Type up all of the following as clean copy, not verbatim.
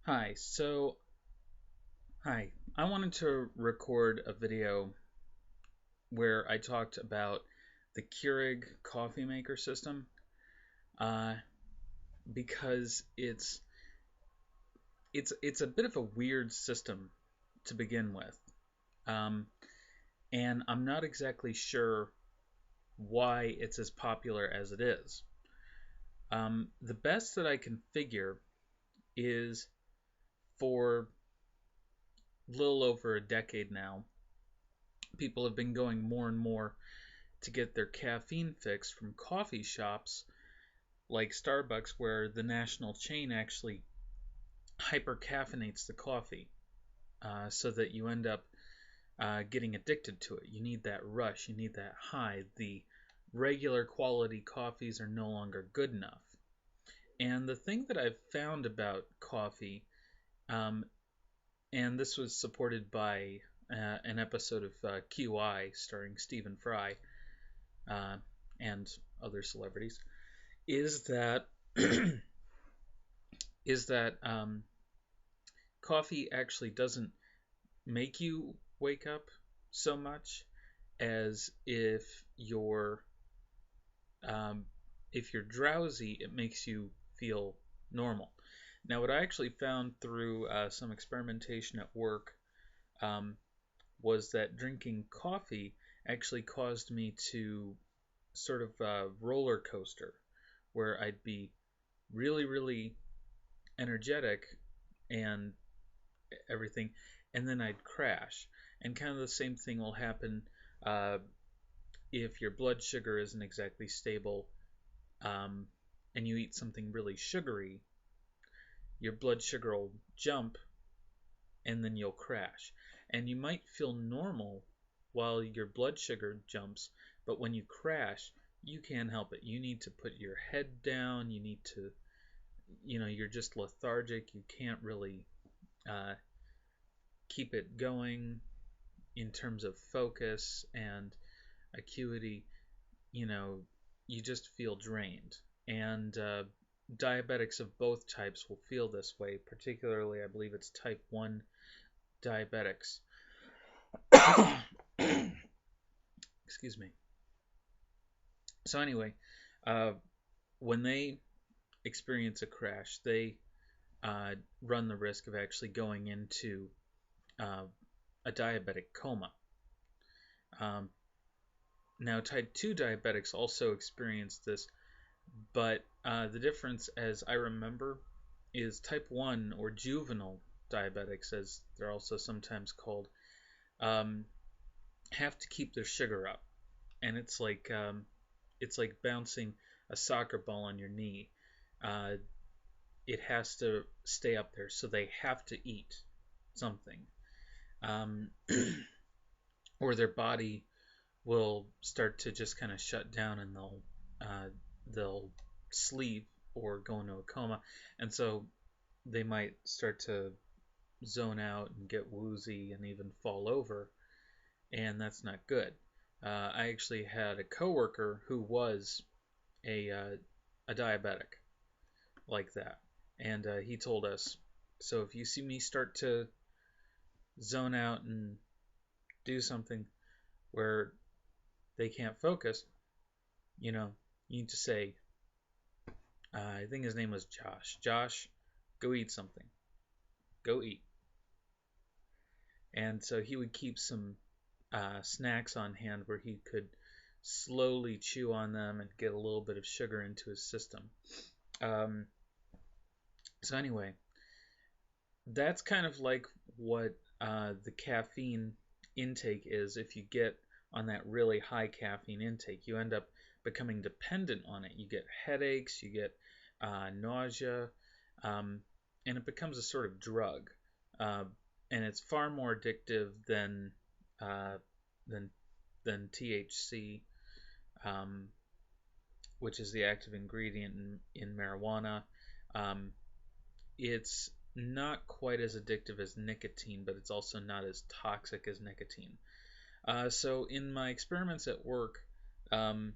Hi. I wanted to record a video where I talked about the Keurig coffee maker system uh, because it's a bit of a weird system to begin with, um, and I'm not exactly sure why it's as popular as it is. The best that I can figure is for a little over a decade now, people have been going more and more to get their caffeine fix from coffee shops like Starbucks, where the national chain actually hypercaffeinates the coffee so that you end up getting addicted to it. You need that rush, you need that high. The regular quality coffees are no longer good enough. And the thing that I've found about coffee, um, and this was supported by an episode of QI starring Stephen Fry uh, and other celebrities, is that is that coffee actually doesn't make you wake up so much as um, if you're drowsy, it makes you feel normal. Now, what I actually found through some experimentation at work um, was that drinking coffee actually caused me to sort of roller coaster, where I'd be really, really energetic and everything, and then I'd crash. And kind of the same thing will happen uh, if your blood sugar isn't exactly stable um, and you eat something really sugary, your blood sugar will jump and then you'll crash. And you might feel normal while your blood sugar jumps, but when you crash, you can't help it. You need to put your head down. You need to, you're just lethargic. You can't really uh, keep it going in terms of focus and acuity. You know, you just feel drained. And diabetics of both types will feel this way, particularly, I believe it's type 1 diabetics. Excuse me. So, anyway, uh, when they experience a crash, they uh, run the risk of actually going into uh, a diabetic coma. Um, Now, type 2 diabetics also experience this, but the difference, as I remember, is type 1 or juvenile diabetics, as they're also sometimes called, um, have to keep their sugar up, and it's like bouncing a soccer ball on your knee. Uh, it has to stay up there, so they have to eat something, um, or their body will start to just kind of shut down, and they'll sleep or go into a coma, and so they might start to zone out and get woozy and even fall over, and that's not good. I actually had a coworker who was a diabetic like that, and he told us, so if you see me start to zone out and do something where they can't focus, you know, you need to say, I think his name was Josh. Josh, go eat something. Go eat. And so he would keep some snacks on hand where he could slowly chew on them and get a little bit of sugar into his system. Um, so anyway, that's kind of like what the caffeine intake is. If you get on that really high caffeine intake, you end up becoming dependent on it. You get headaches, you get nausea, um, and it becomes a sort of drug. Uh, and it's far more addictive uh, than than THC, um, which is the active ingredient in marijuana. Um, it's not quite as addictive as nicotine, but it's also not as toxic as nicotine. So in my experiments at work, um,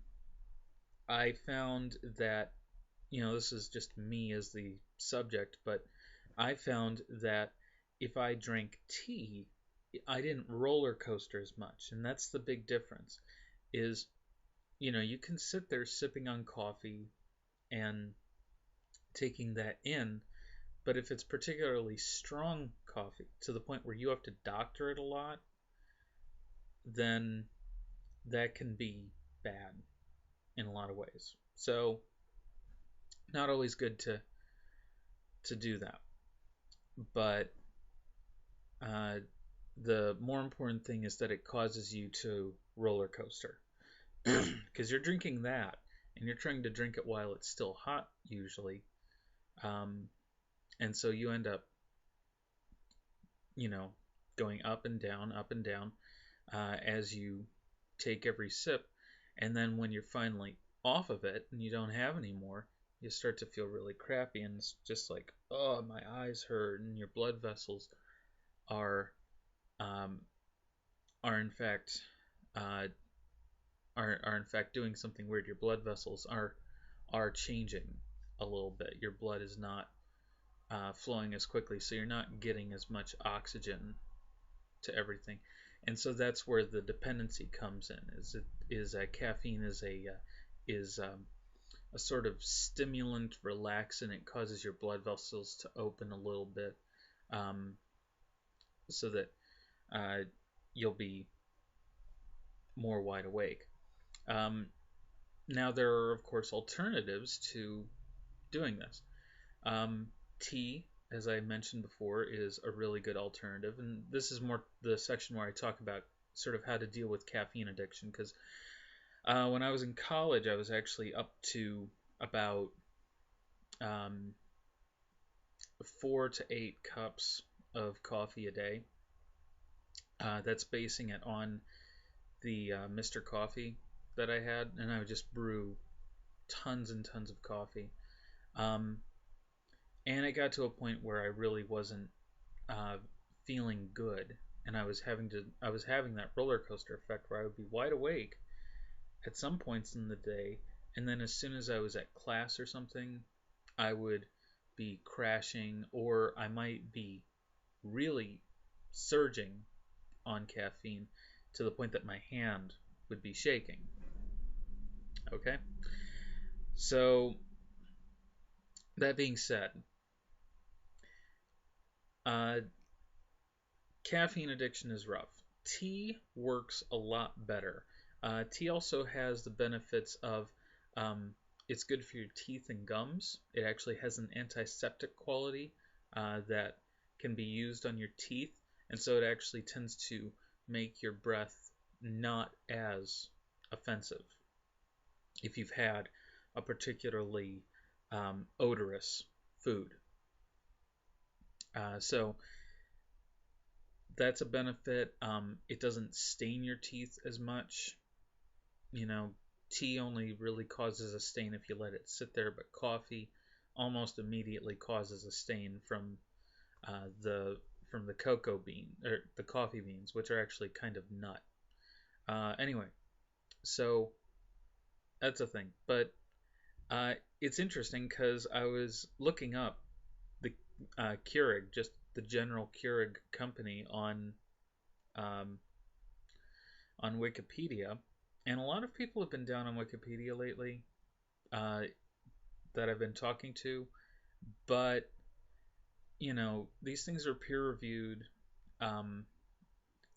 I found that, this is just me as the subject, but I found that if I drank tea, I didn't roller coaster as much, and that's the big difference. Is you can sit there sipping on coffee and taking that in, but if it's particularly strong coffee to the point where you have to doctor it a lot, then that can be bad in a lot of ways. So, not always good to do that. But uh, the more important thing is that it causes you to roller coaster because you're drinking that and you're trying to drink it while it's still hot usually, um, and so you end up you know going up and down as you take every sip, and then when you're finally off of it and you don't have any more, you start to feel really crappy, and it's just like, oh, my eyes hurt, and your blood vessels are um, are in fact uh, are in fact doing something weird. Your blood vessels are changing a little bit. Your blood is not flowing as quickly, so you're not getting as much oxygen to everything, and so that's where the dependency comes in. Caffeine is a sort of stimulant, relaxant. It causes your blood vessels to open a little bit, um, so that uh, you'll be more wide awake. Um, Now, there are, of course, alternatives to doing this. Um, Tea, as I mentioned before, is a really good alternative. And this is more the section where I talk about sort of how to deal with caffeine addiction. Because when I was in college, I was actually up to about um, 4 to 8 cups of coffee a day. That's basing it on the Mr. Coffee that I had, and I would just brew tons and tons of coffee. Um, and it got to a point where I really wasn't uh, feeling good, and I was having that roller coaster effect where I would be wide awake at some points in the day, and then as soon as I was at class or something, I would be crashing, or I might be really surging on caffeine to the point that my hand would be shaking. Okay, so that being said, uh, caffeine addiction is rough. Tea works a lot better. Tea also has the benefits of um, it's good for your teeth and gums. It actually has an antiseptic quality that can be used on your teeth, and so it actually tends to make your breath not as offensive if you've had a particularly odorous food. So that's a benefit. It doesn't stain your teeth as much. You know, tea only really causes a stain if you let it sit there, but coffee almost immediately causes a stain uh, the the cocoa bean or the coffee beans, which are actually kind of nut. Anyway, so that's a thing. But it's interesting because I was looking up the Keurig, just the general Keurig company um, on Wikipedia, and a lot of people have been down on Wikipedia lately uh, that I've been talking to, but these things are peer reviewed, um,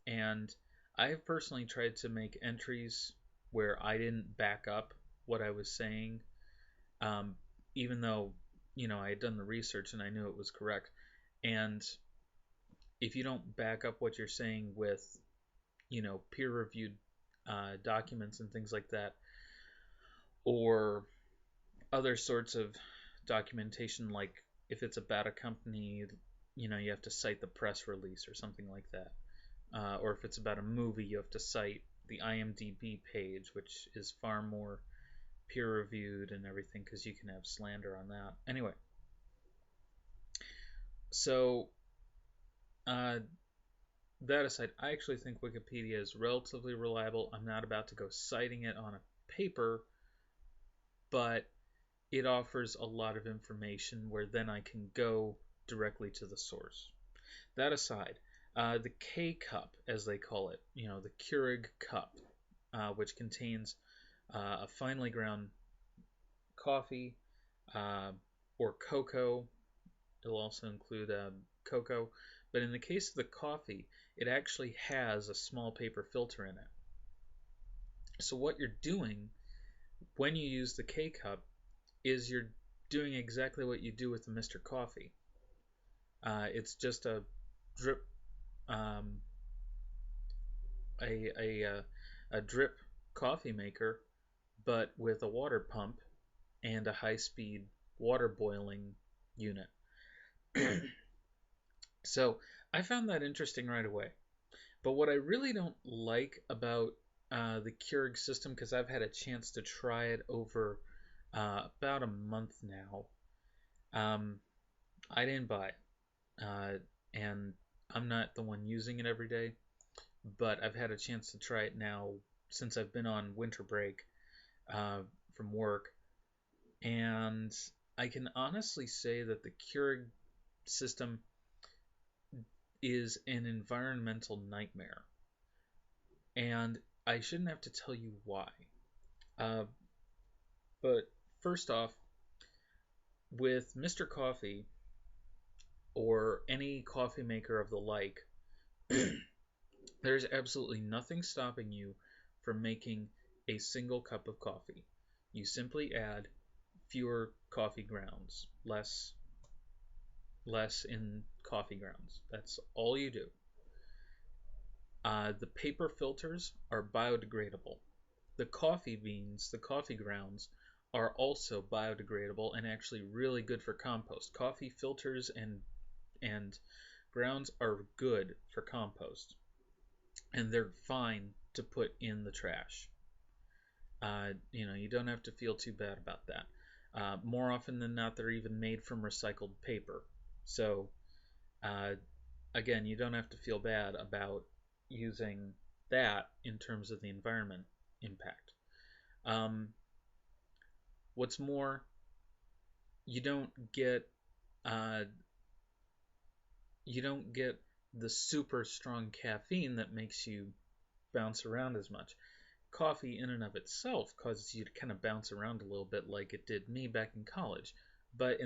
and I have personally tried to make entries where I didn't back up what I was saying, um, even though I had done the research and I knew it was correct. And if you don't back up what you're saying with peer reviewed documents and things like that, or other sorts of documentation, like if it's about a company, you have to cite the press release or something like that. Or if it's about a movie, you have to cite the IMDb page, which is far more peer reviewed and everything because you can have slander on that. Anyway, so uh, that aside, I actually think Wikipedia is relatively reliable. I'm not about to go citing it on a paper, but it offers a lot of information where then I can go directly to the source. That aside, the K cup, as they call it, the Keurig cup, which contains a finely ground coffee uh, or cocoa. It'll also include cocoa, but in the case of the coffee, it actually has a small paper filter in it. So what you're doing when you use the K cup is you're doing exactly what you do with the Mr. Coffee. It's just a drip, um, a drip coffee maker, but with a water pump and a high-speed water boiling unit. So I found that interesting right away. But what I really don't like about the Keurig system, because I've had a chance to try it over about a month now, um, I didn't buy it. And I'm not the one using it every day, but I've had a chance to try it now since I've been on winter break uh, from work. And I can honestly say that the Keurig system is an environmental nightmare. And I shouldn't have to tell you why. Uh, but first off, with Mr. Coffee or any coffee maker of the like, there's absolutely nothing stopping you from making a single cup of coffee. You simply add fewer coffee grounds, less in coffee grounds. That's all you do. The paper filters are biodegradable. The coffee beans, the coffee grounds, are also biodegradable and actually really good for compost. Coffee filters and grounds are good for compost, and they're fine to put in the trash. You don't have to feel too bad about that. More often than not, they're even made from recycled paper. So, uh, again, you don't have to feel bad about using that in terms of the environment impact. Um, what's more, you don't get uh, you don't get the super strong caffeine that makes you bounce around as much. Coffee in and of itself causes you to kind of bounce around a little bit like it did me back in college. But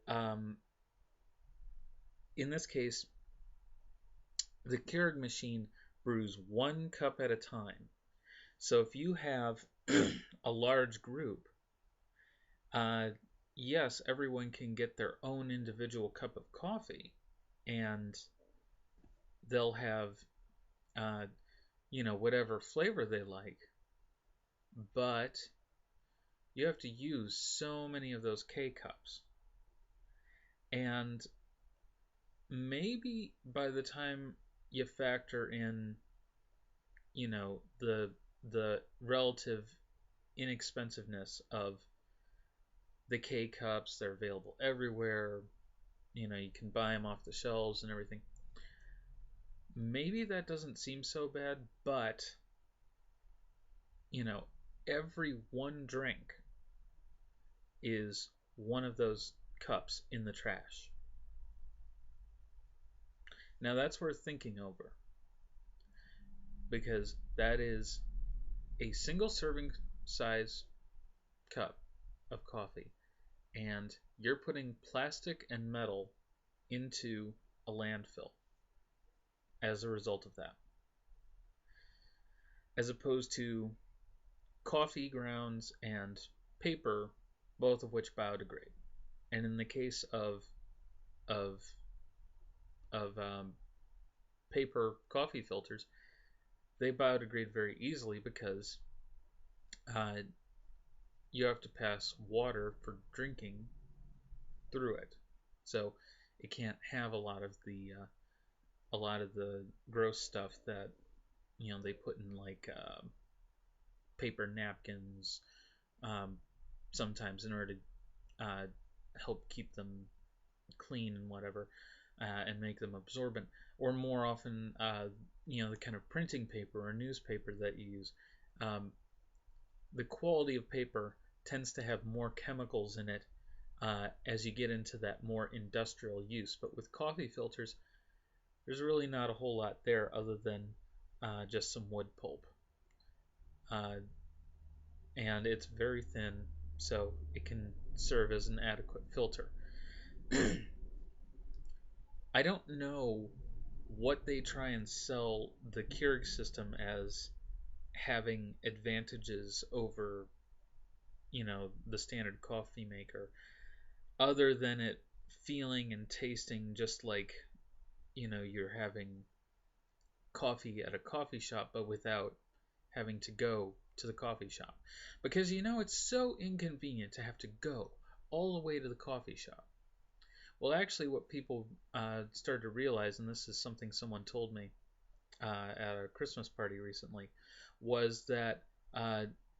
um, in this case, the Keurig machine brews 1 cup at a time. So if you have a large group, uh, yes, everyone can get their own individual cup of coffee, and they'll have, uh, whatever flavor they like, but you have to use so many of those K cups. And maybe by the time you factor in, the relative inexpensiveness of the K cups, they're available everywhere. You can buy them off the shelves and everything. Maybe that doesn't seem so bad, but you know, every one drink is one of those cups in the trash. Now that's worth thinking over because that is a single serving size cup of coffee, and you're putting plastic and metal into a landfill as a result of that, as opposed to coffee grounds and paper, both of which biodegrade. And in the case of of paper coffee filters, they biodegrade very easily because uh, you have to pass water for drinking through it, so it can't have a lot of the gross stuff that they put in like paper napkins, um, sometimes in order to help keep them clean and whatever, and make them absorbent. Or more often, the kind of printing paper or newspaper that you use. Um, the quality of paper tends to have more chemicals in it as you get into that more industrial use. But with coffee filters, there's really not a whole lot there other than just some wood pulp. Uh, and it's very thin, so it can serve as an adequate filter. I don't know what they try and sell the Keurig system as having advantages over, the standard coffee maker, other than it feeling and tasting just like, you're having coffee at a coffee shop, but without having to go to the coffee shop. Because, it's so inconvenient to have to go all the way to the coffee shop. Well, actually, what people started to realize, and this is something someone told me at a Christmas party recently, was that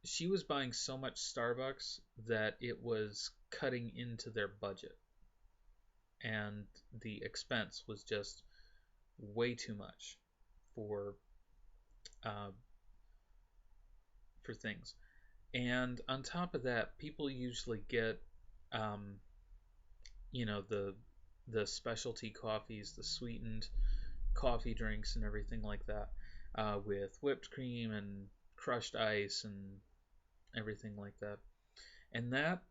she was buying so much Starbucks that it was cutting into their budget, and the expense was just way too much for uh, for things. And on top of that, people usually get, um, the specialty coffees, the sweetened coffee drinks, and everything like that, with whipped cream and crushed ice and everything like that. And that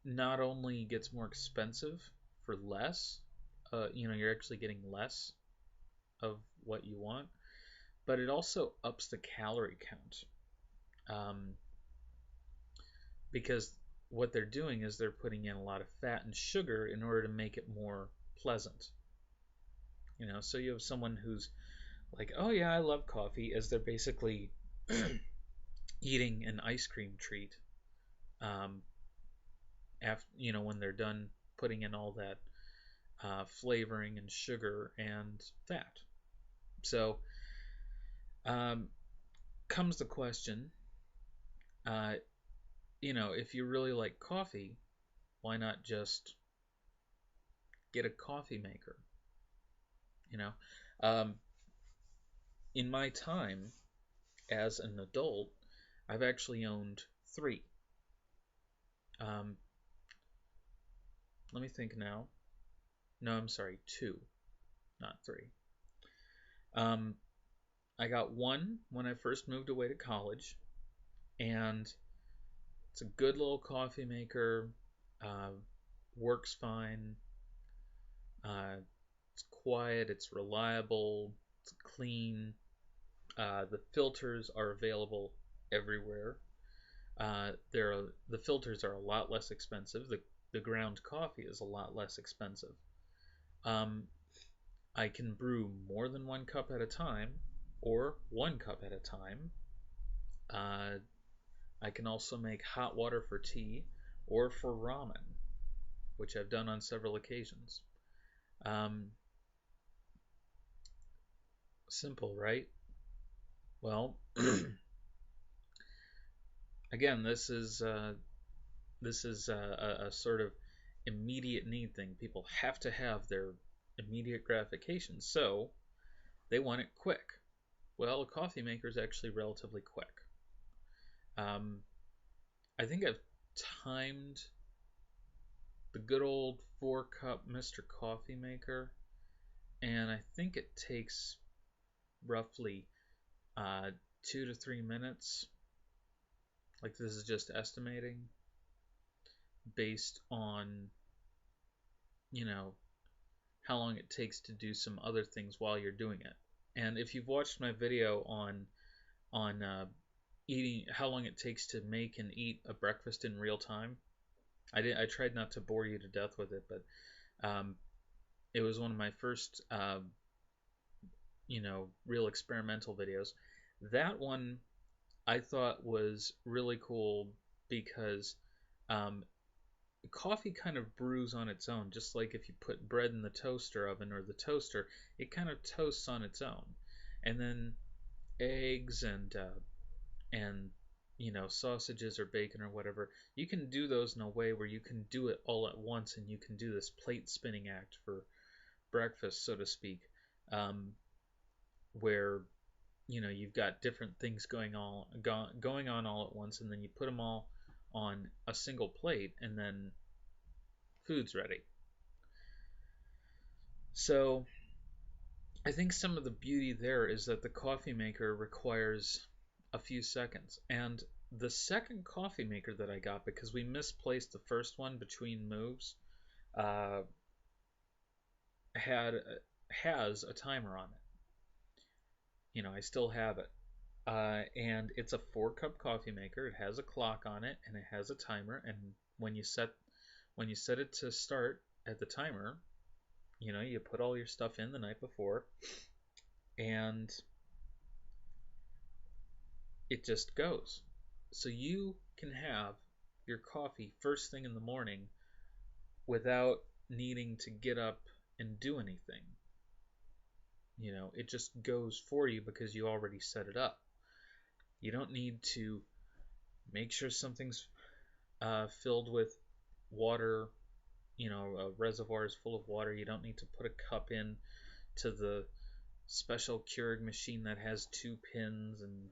not only gets more expensive for less, you're actually getting less of what you want, but it also ups the calorie count. Um, because what they're doing is they're putting in a lot of fat and sugar in order to make it more pleasant. So you have someone who's like, oh yeah, I love coffee, as they're basically eating an ice cream treat. Um, after when they're done putting in all that flavoring and sugar and fat. So um, comes the question, uh, if you really like coffee, why not just get a coffee maker? You know, um, in my time as an adult, I've actually owned three. Um, let me think now. No, I'm sorry, two, not three. Um, I got one when I first moved away to college, and it's a good little coffee maker. Uh, Works fine. It's quiet. It's reliable. It's clean. The filters are available everywhere. The filters are a lot less expensive. The ground coffee is a lot less expensive. Um, I can brew more than 1 cup at a time, or 1 cup at a time. Uh, I can also make hot water for tea or for ramen, which I've done on several occasions. Um, Simple, right? Well, again, this is a sort of immediate need thing. People have to have their immediate gratification, so they want it quick. Well, a coffee maker is actually relatively quick. Um, I think I've timed the good old 4 cup Mr. Coffee Maker, and I think it takes roughly 2 to 3 minutes. Like, this is just estimating based on, you know, how long it takes to do some other things while you're doing it. And if you've watched my video on eating, how long it takes to make and eat a breakfast in real time, I tried not to bore you to death with it, but um, it was one of my first real experimental videos. That one I thought was really cool because um, coffee kind of brews on its own, just like if you put bread in the toaster oven or the toaster, it kind of toasts on its own. And then eggs and sausages or bacon or whatever, you can do those in a way where you can do it all at once, and you can do this plate spinning act for breakfast, so to speak, um, where you've got different things going on all at once, and then you put them all on a single plate, and then food's ready. So I think some of the beauty there is that the coffee maker requires a few seconds. And the second coffee maker that I got, because we misplaced the first one between moves, uh, had has a timer on it. I still have it. And it's a 4 cup coffee maker. It has a clock on it and it has a timer. And when you set it to start at the timer, you put all your stuff in the night before, and it just goes. So you can have your coffee first thing in the morning without needing to get up and do anything. It just goes for you because you already set it up. You don't need to make sure something's filled with water. A reservoir is full of water. You don't need to put a cup in to the special Keurig machine that has 2 pins and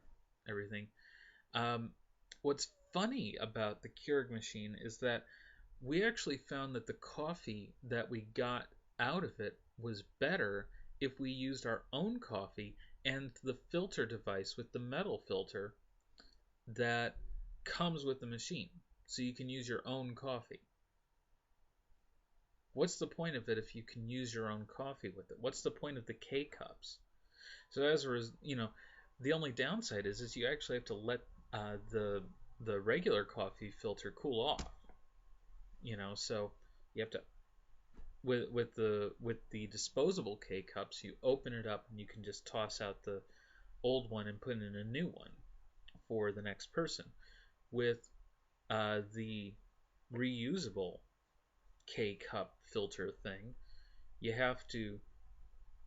everything. Um, what's funny about the Keurig machine is that we actually found that the coffee that we got out of it was better if we used our own coffee and the filter device with the metal filter that comes with the machine. So you can use your own coffee. What's the point of it if you can use your own coffee with it? What's the point of the K cups? So the only downside is you actually have to let the regular coffee filter cool off. So you have to with the disposable K cups, you open it up and you can just toss out the old one and put in a new one for the next person. With the reusable K cup filter thing, you have to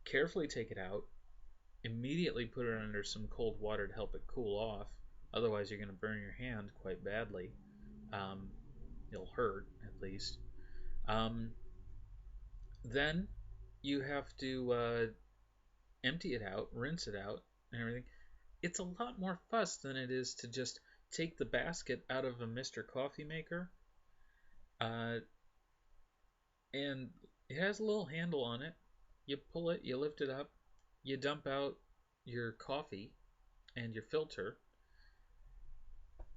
carefully take it out, immediately put it under some cold water to help it cool off. Otherwise, you're going to burn your hand quite badly. It'll hurt, at least. Then you have to empty it out, rinse it out, and everything. It's a lot more fuss than it is to just take the basket out of a Mr. Coffee maker. Uh, and it has a little handle on it. You pull it, you lift it up, you dump out your coffee and your filter,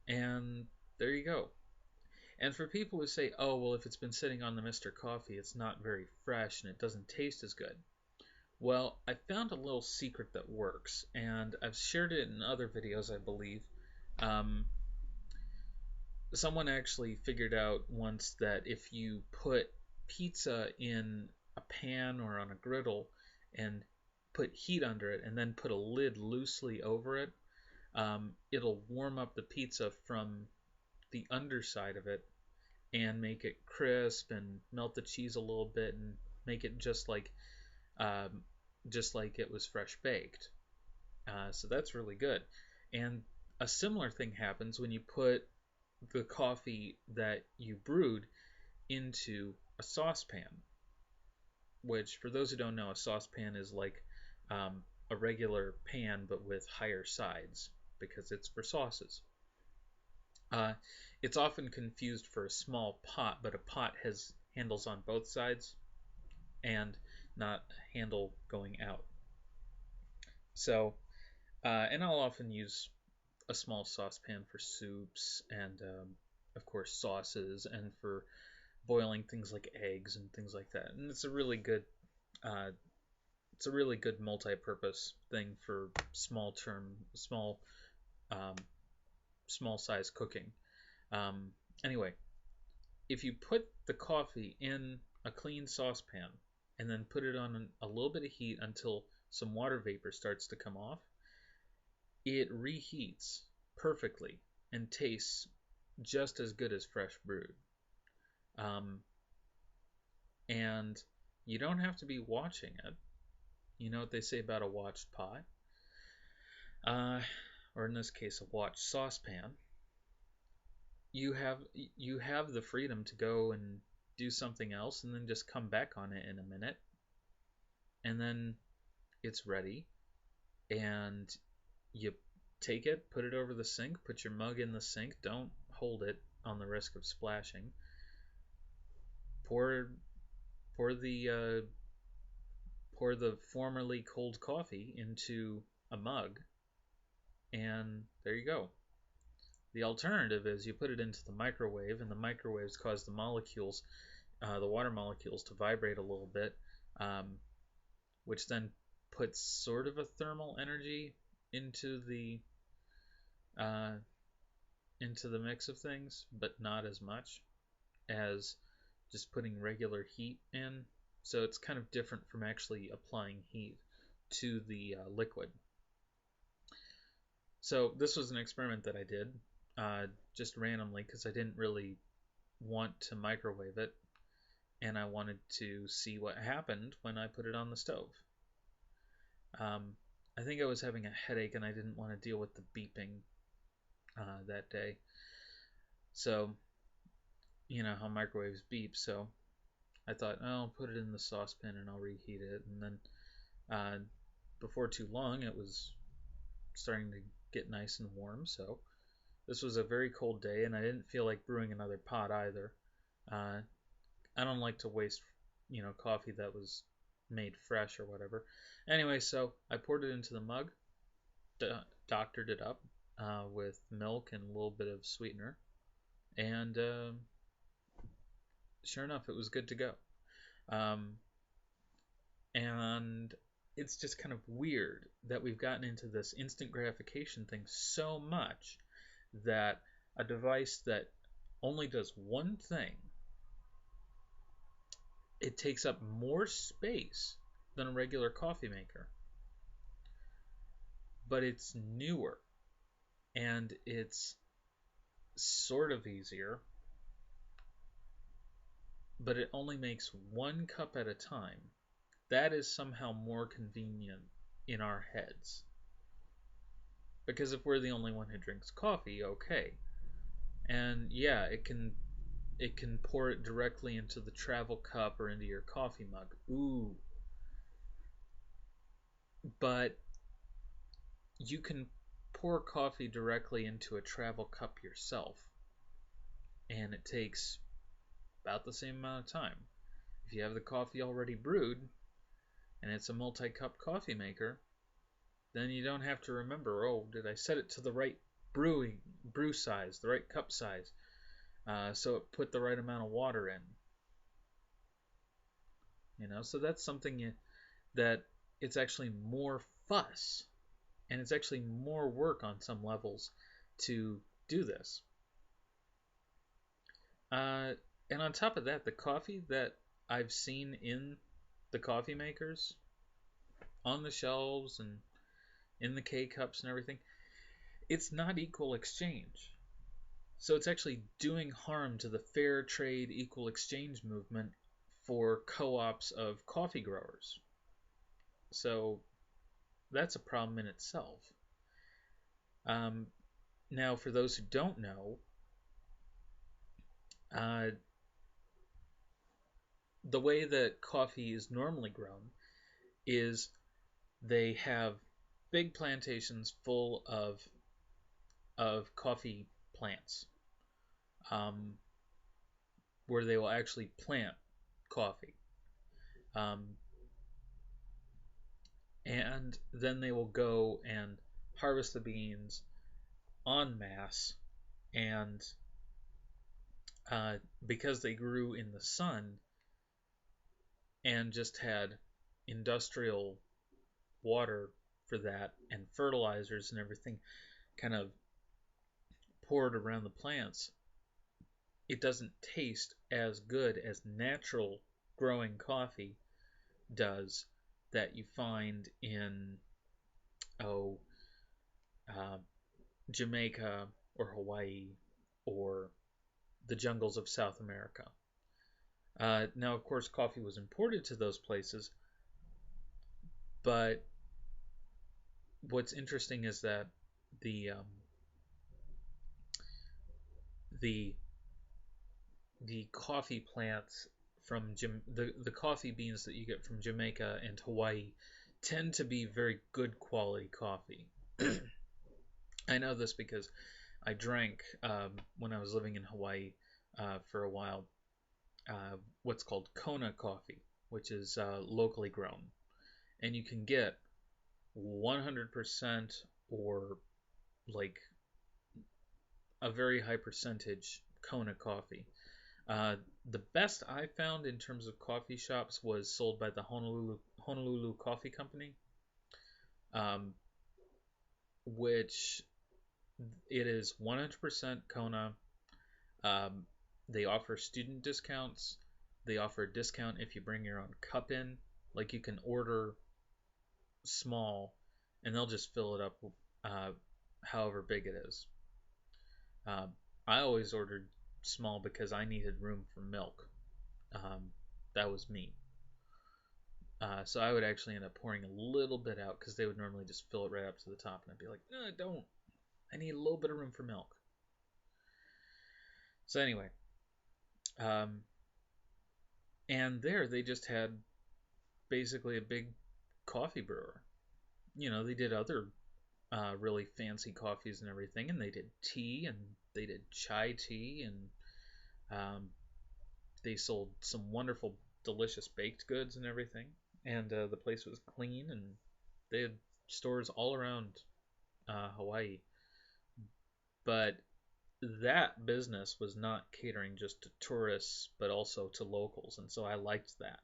and there you go. And for people who say, oh, well, if it's been sitting on the Mr. Coffee, it's not very fresh and it doesn't taste as good. Well, I found a little secret that works, and I've shared it in other videos, I believe. Um, Someone actually figured out once that if you put pizza in a pan or on a griddle and put heat under it and then put a lid loosely over it, it'll warm up the pizza from the underside of it and make it crisp and melt the cheese a little bit and make it um, just like it was fresh baked. So that's really good. And a similar thing happens when you put the coffee that you brewed into a saucepan, which, for those who don't know, a saucepan is like a regular pan but with higher sides because it's for sauces. Uh, it's often confused for a small pot, but a pot has handles on both sides and not a handle going out. So, and I'll often use a small saucepan for soups and, of course, sauces and for boiling things like eggs and things like that. And uh, it's a really good multi-purpose thing for um, small size cooking. Um, anyway, if you put the coffee in a clean saucepan and then put it on a little bit of heat until some water vapor starts to come off, it reheats perfectly and tastes just as good as fresh brewed. Um, and you don't have to be watching it. You know what they say about a watched pot? Uh, or in this case, a watched saucepan. You have you have the freedom to go and do something else and then just come back on it in a minute, and then it's ready, and you take it, put it over the sink, put your mug in the sink, don't hold it on the risk of splashing, pour pour the pour the formerly cold coffee into a mug, and there you go. The alternative is you put it into the microwave, and the microwaves cause the water molecules, to vibrate a little bit, um, which then puts sort of a thermal energy into the uh, mix of things, but not as much as just putting regular heat in. So it's kind of different from actually applying heat to the liquid. So this was an experiment that I did just randomly because I didn't really want to microwave it, and I wanted to see what happened when I put it on the stove. I think I was having a headache and I didn't want to deal with the beeping that day. So, you know how microwaves beep, so I thought, oh, I'll put it in the saucepan and I'll reheat it. And then before too long, it was starting to get nice and warm. So this was a very cold day, and I didn't feel like brewing another pot either. Uh, I don't like to waste, coffee that was made fresh or whatever. Anyway, so I poured it into the mug, doctored it up with milk and a little bit of sweetener, and sure enough, it was good to go. Um, and it's just kind of weird that we've gotten into this instant gratification thing so much that a device that only does one thing, it takes up more space than a regular coffee maker, but it's newer and it's sort of easier, but it only makes one cup at a time. That is somehow more convenient in our heads. Because if we're the only one who drinks coffee, okay. And yeah, it can pour it directly into the travel cup or into your coffee mug. Ooh. But you can pour coffee directly into a travel cup yourself, and it takes about the same amount of time. If you have the coffee already brewed and it's a multi-cup coffee maker, then you don't have to remember, oh, did I set it to the right brew size, the right cup size, so it put the right amount of water in. So that's something that it's actually more fuss, and it's actually more work on some levels to do this. And on top of that, the coffee that I've seen in the coffee makers on the shelves and in the K cups and everything, it's not equal exchange. So it's actually doing harm to the fair trade equal exchange movement for co-ops of coffee growers. So that's a problem in itself. Now, for those who don't know, the way that coffee is normally grown is they have big plantations full of coffee plants, where they will actually plant coffee, and then they will go and harvest the beans en masse, and because they grew in the sun and just had industrial water for that and fertilizers and everything kind of poured around the plants, it doesn't taste as good as natural growing coffee does that you find in oh Jamaica or Hawaii or the jungles of South America. Now, of course, coffee was imported to those places, but what's interesting is that the the the coffee plants from the coffee beans that you get from Jamaica and Hawaii tend to be very good quality coffee. I know this because I drank when I was living in Hawaii for a while. what's called Kona coffee, which is locally grown, and you can get 100% or like a very high percentage Kona coffee. Uh, the best I found in terms of coffee shops was sold by the Honolulu Coffee Company, um, which it is 100% Kona. Um, they offer student discounts. They offer a discount if you bring your own cup in. Like you can order small, and they'll just fill it up, uh, however big it is. Uh, I always ordered small because I needed room for milk. Um, that was me. So I would actually end up pouring a little bit out because they would normally just fill it right up to the top, and I'd be like, no, I don't. I need a little bit of room for milk. So anyway, um, and there they just had basically a big coffee brewer. They did other really fancy coffees and everything, and they did tea and they did chai tea, and they sold some wonderful, delicious baked goods and everything. And the place was clean, and they had stores all around Hawaii. But that business was not catering just to tourists, but also to locals, and so I liked that.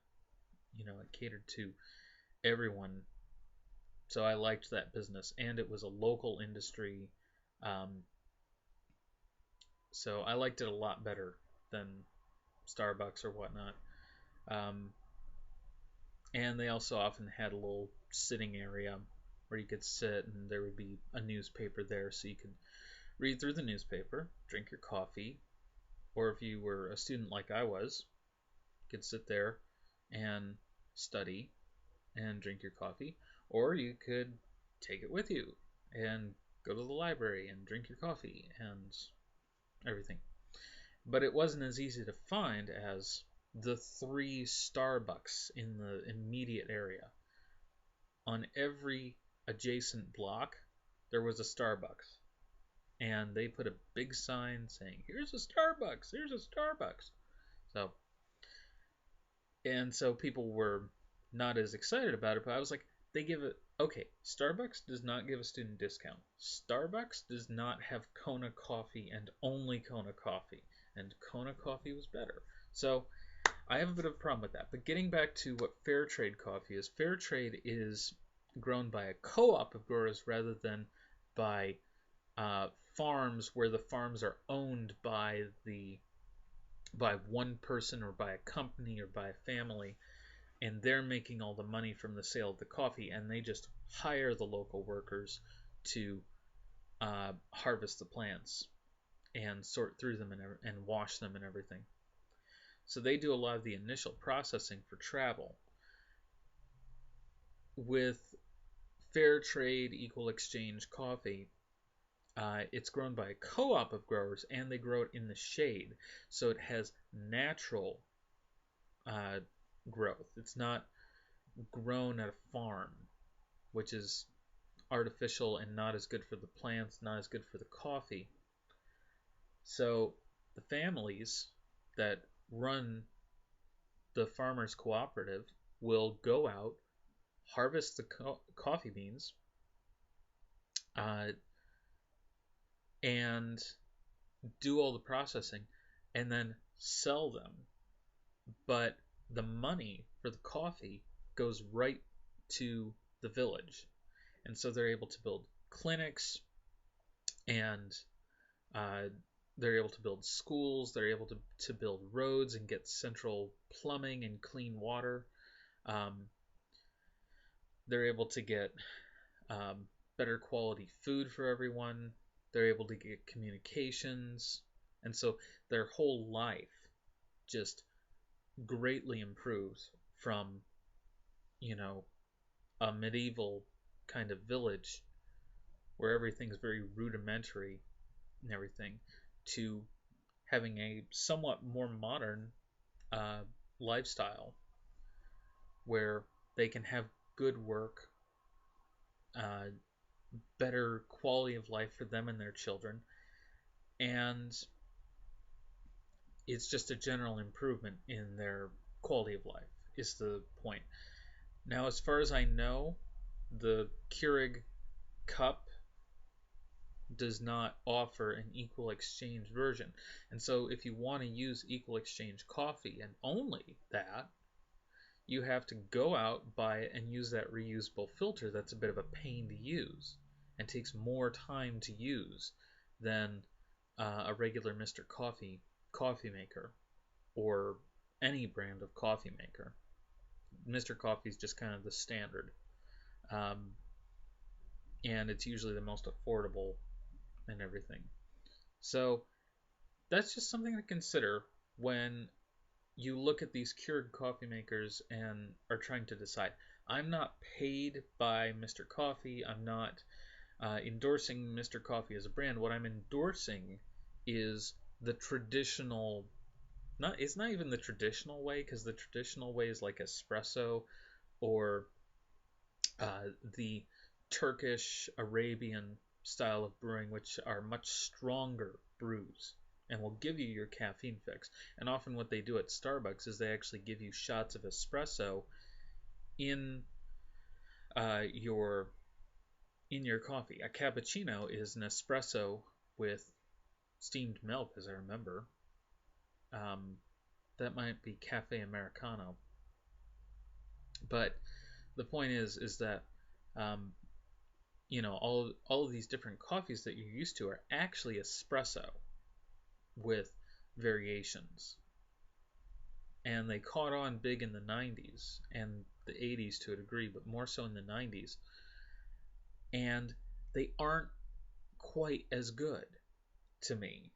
It catered to everyone, so I liked that business, and it was a local industry. Um, so I liked it a lot better than Starbucks or whatnot. Um, and they also often had a little sitting area where you could sit, and there would be a newspaper there, so you could read through the newspaper, drink your coffee, or if you were a student like I was, you could sit there and study and drink your coffee, or you could take it with you and go to the library and drink your coffee and everything. But it wasn't as easy to find as the three Starbucks in the immediate area. On every adjacent block, there was a Starbucks. And they put a big sign saying, "Here's a Starbucks, here's a Starbucks." So, and so people were not as excited about it, but I was like, they give it, okay, Starbucks does not give a student discount. Starbucks does not have Kona coffee and only Kona coffee. And Kona coffee was better. So I have a bit of a problem with that. But getting back to what fair trade coffee is, fair trade is grown by a co-op of growers rather than by uh, farms where the farms are owned by one person or by a company or by a family, and they're making all the money from the sale of the coffee, and they just hire the local workers to harvest the plants and sort through them and wash them and everything. So they do a lot of the initial processing for travel. With fair trade, equal exchange coffee, it's grown by a co-op of growers, and they grow it in the shade, so it has natural uh, growth. It's not grown at a farm, which is artificial and not as good for the plants, not as good for the coffee. So the families that run the farmers cooperative will go out, harvest the coffee beans, uh, and do all the processing, and then sell them. But the money for the coffee goes right to the village, and so they're able to build clinics, and uh, they're able to build schools. They're able to build roads and get central plumbing and clean water. Um, they're able to get um, better quality food for everyone. They're able to get communications. And so their whole life just greatly improves from, you know, a medieval kind of village where everything's very rudimentary and everything to having a somewhat more modern uh, lifestyle where they can have good work, uh, better quality of life for them and their children, and it's just a general improvement in their quality of life, is the point. Now, as far as I know, the Keurig cup does not offer an equal exchange version. And so, if you want to use equal exchange coffee and only that, you have to go out, buy it, and use that reusable filter that's a bit of a pain to use and takes more time to use than a regular Mr. Coffee maker or any brand of coffee maker. Mr. Coffee is just kind of the standard, um, and it's usually the most affordable and everything. So that's just something to consider when you look at these Keurig coffee makers and are trying to decide. I'm not paid by Mr. Coffee. I'm not endorsing Mr. Coffee as a brand. What I'm endorsing is the traditional. Not it's not even the traditional way, because the traditional way is like espresso or the Turkish Arabian style of brewing, which are much stronger brews and will give you your caffeine fix. And often, what they do at Starbucks is they actually give you shots of espresso in your coffee. A cappuccino is an espresso with steamed milk, as I remember. Um, that might be cafe americano, but the point is that um, all of these different coffees that you're used to are actually espresso with variations, and they caught on big in the 90s and the 80s to a degree, but more so in the 90s. And they aren't quite as good to me.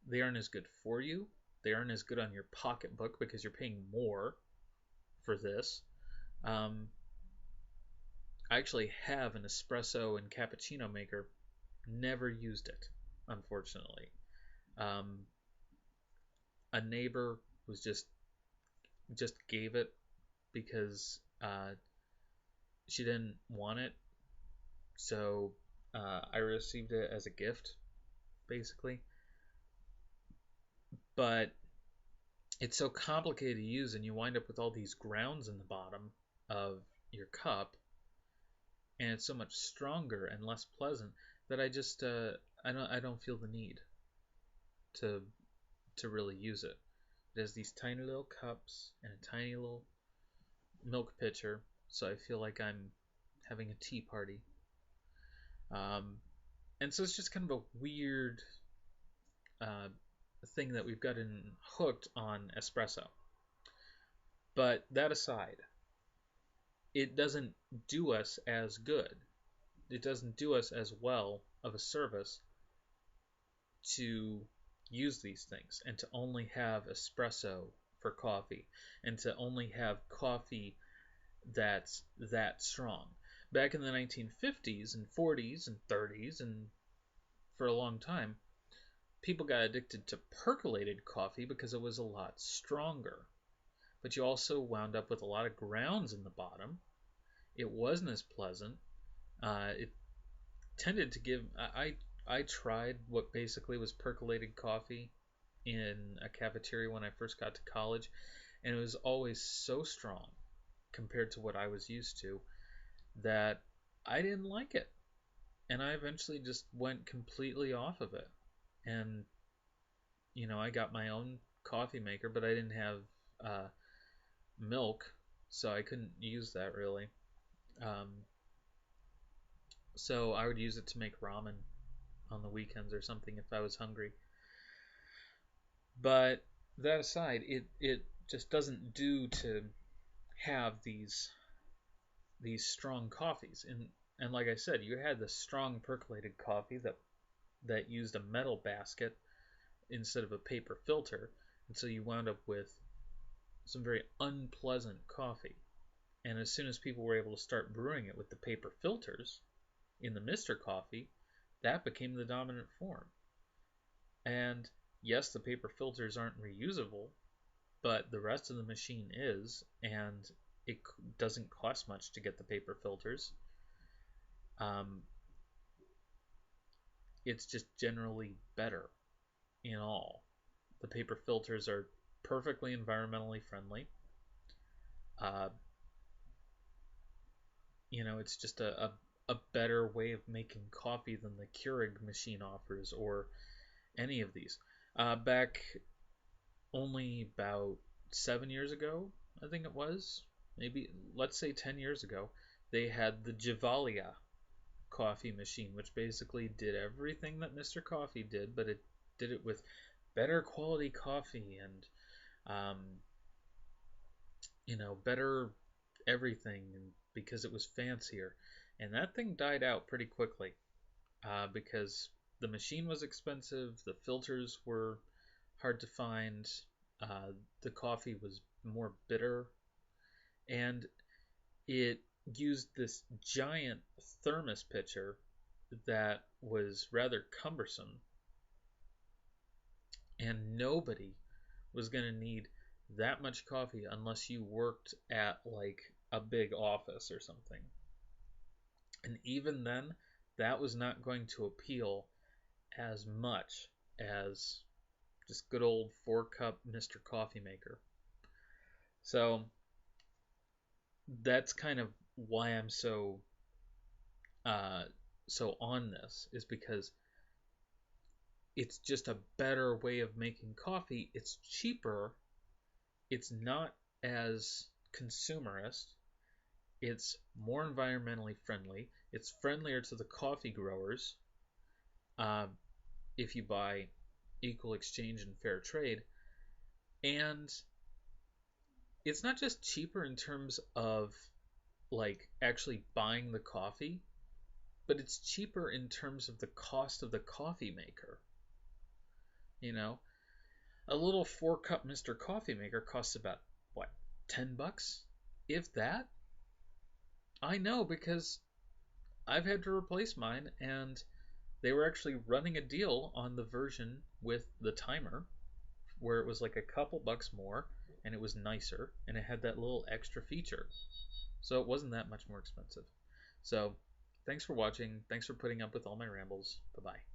They aren't as good for you. They aren't as good on your pocketbook because you're paying more for this. um, I actually have an espresso and cappuccino maker. Never used it, unfortunately. Um, a neighbor was just gave it because she didn't want it, so I received it as a gift, basically. But it's so complicated to use, and you wind up with all these grounds in the bottom of your cup, and it's so much stronger and less pleasant that I don't feel the need to really use it. It has these tiny little cups and a tiny little milk pitcher, so I feel like I'm having a tea party. Um, and so it's just kind of a weird uh, thing that we've gotten hooked on espresso. But that aside, it doesn't do us as good. It doesn't do us as well of a service to use these things and to only have espresso for coffee and to only have coffee that's that strong. Back in the 1950s and 40s and 30s, and for a long time, people got addicted to percolated coffee because it was a lot stronger. But you also wound up with a lot of grounds in the bottom. It wasn't as pleasant. It tended to give. I tried what basically was percolated coffee in a cafeteria when I first got to college, and it was always so strong compared to what I was used to that I didn't like it. And I eventually just went completely off of it. And, I got my own coffee maker, but I didn't have uh, milk, so I couldn't use that really. Um, so I would use it to make ramen on the weekends or something if I was hungry. But that aside, it just doesn't do to have these strong coffees. And like I said, you had the strong percolated coffee that used a metal basket instead of a paper filter, and so you wound up with some very unpleasant coffee. And as soon as people were able to start brewing it with the paper filters in the Mr. Coffee, that became the dominant form. And yes, the paper filters aren't reusable, but the rest of the machine is, and it doesn't cost much to get the paper filters. Um, it's just generally better in all. The paper filters are perfectly environmentally friendly. Uh, it's just a better way of making coffee than the Keurig machine offers or any of these. Back only about 7 years ago, I think it was, maybe let's say 10 years ago, they had the Javalia coffee machine, which basically did everything that Mr. Coffee did, but it did it with better quality coffee and um, better everything, and because it was fancier. And that thing died out pretty quickly because the machine was expensive, the filters were hard to find, uh, the coffee was more bitter, and it used this giant thermos pitcher that was rather cumbersome, and nobody was going to need that much coffee unless you worked at like a big office or something. And even then, that was not going to appeal as much as just good old 4 cup Mr. Coffee Maker. So that's kind of why I'm uh, so on this, is because it's just a better way of making coffee. It's cheaper. It's not as consumerist. It's more environmentally friendly. It's friendlier to the coffee growers uh, if you buy equal exchange and fair trade. And it's not just cheaper in terms of like actually buying the coffee, but it's cheaper in terms of the cost of the coffee maker. You know, a little 4 cup Mr. Coffee Maker costs about what, $10, if that. I know because I've had to replace mine, and they were actually running a deal on the version with the timer where it was like a couple bucks more and it was nicer and it had that little extra feature. So it wasn't that much more expensive. So thanks for watching. Thanks for putting up with all my rambles. Bye bye.